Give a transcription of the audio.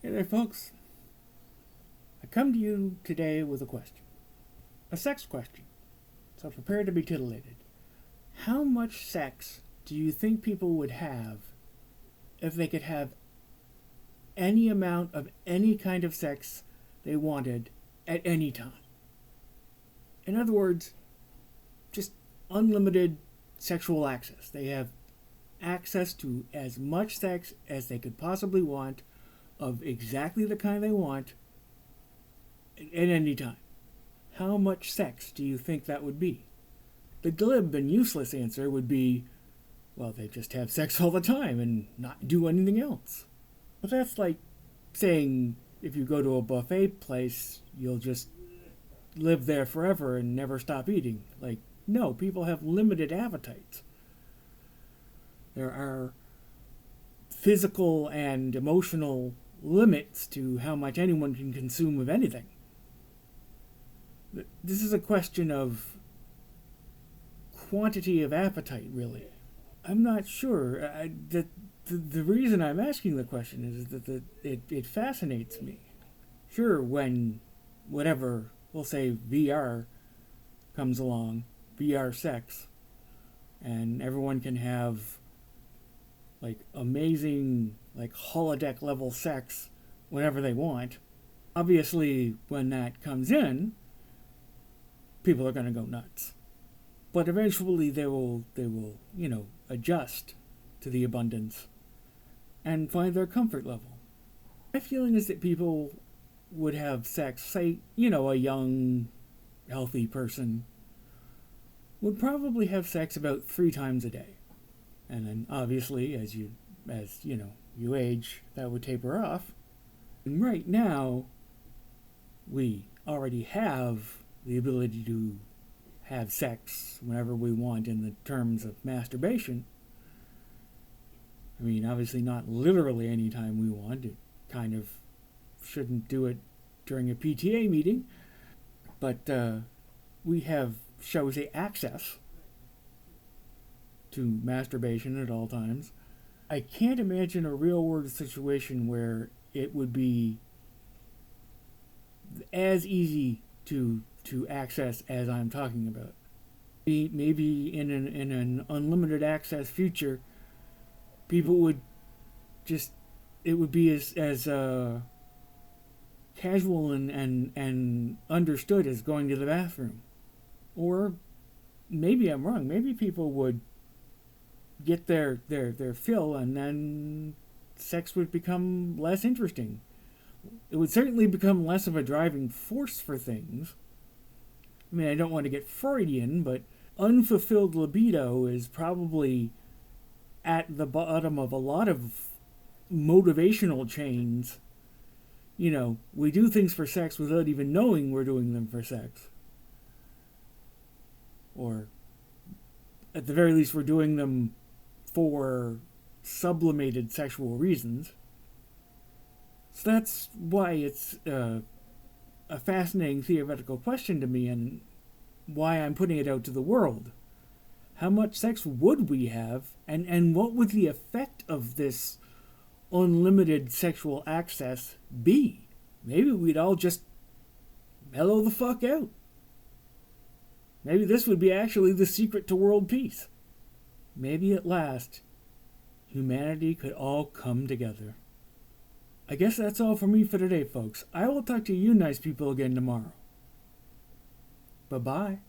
Hey there, folks. I come to you today with a question. A sex question. So prepare to be titillated. How much sex do you think people would have if they could have any amount of any kind of sex they wanted at any time? In other words, just unlimited sexual access. They have access to as much sex as they could possibly want of exactly the kind they want at any time. How much sex do you think that would be? The glib and useless answer would be, well, they just have sex all the time and not do anything else. But that's like saying if you go to a buffet place, you'll just live there forever and never stop eating. Like, no, people have limited appetites. There are physical and emotional limits to how much anyone can consume of anything. This is a question of quantity of appetite, really. I'm not sure. The reason I'm asking the question is that it fascinates me. Sure, when whatever, we'll say VR comes along, VR sex, and everyone can have like amazing, like holodeck level sex whenever they want. Obviously, when that comes in, people are going to go nuts. But eventually they will, adjust to the abundance and find their comfort level. My feeling is that people would have sex, say, a young, healthy person would probably have sex about 3 times a day. And then obviously as you age, that would taper off. And right now, we already have the ability to have sex whenever we want in the terms of masturbation. I mean, obviously not literally anytime we want. It kind of shouldn't do it during a PTA meeting. But we have, shall we say, access to masturbation at all times. I can't imagine a real world situation where it would be as easy to access as I'm talking about. Maybe in an unlimited access future, people would just, it would be as casual and understood as going to the bathroom. Or maybe I'm wrong. Maybe people would get their fill and then sex would become less interesting. It would certainly become less of a driving force for things. I mean, I don't want to get Freudian, but unfulfilled libido is probably at the bottom of a lot of motivational chains. We do things for sex without even knowing we're doing them for sex. Or, at the very least, we're doing them for sublimated sexual reasons. So that's why it's a fascinating theoretical question to me, and why I'm putting it out to the world. How much sex would we have, and what would the effect of this unlimited sexual access be? Maybe we'd all just mellow the fuck out. Maybe this would be actually the secret to world peace. Maybe at last, humanity could all come together. I guess that's all for me for today, folks. I will talk to you nice people again tomorrow. Bye-bye.